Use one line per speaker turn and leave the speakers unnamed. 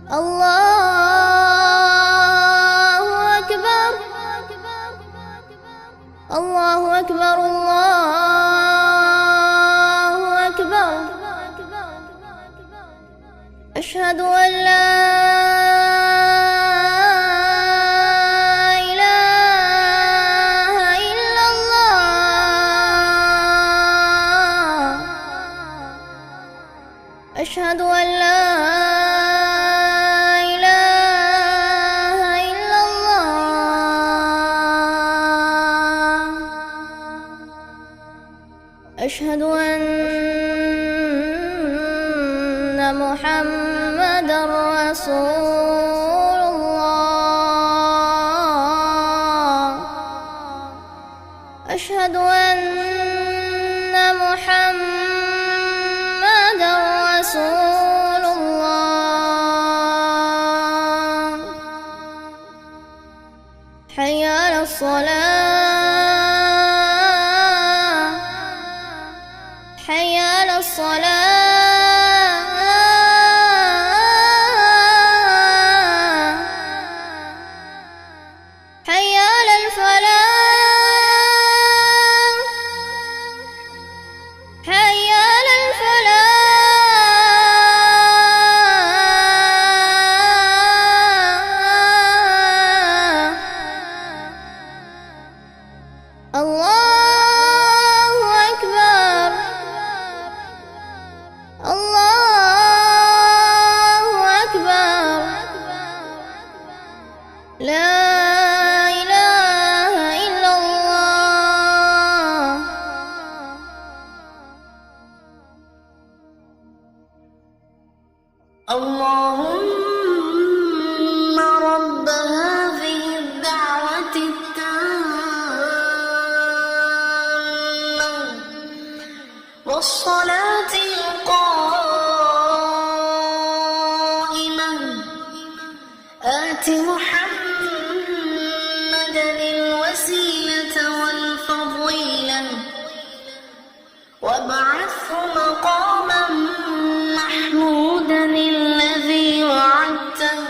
الله أكبر الله أكبر الله أكبر. أشهد أن لا إله إلا الله. أشهد أن لا إله إلا الله. أشهد أن محمدًا رسول الله. أشهد أن محمدًا رسول الله. حي على الصلاة حي على الصلاة. حي على الفلاح حي على الفلاح. الله أكبر الله أكبر. لا إله إلا الله.
اللهم رب هذه الدعوة التامة والصلاة القائمة آت محمدًا الوسيلة والفضيلة وابعثه مقامًا محمودًا الذي وعدته.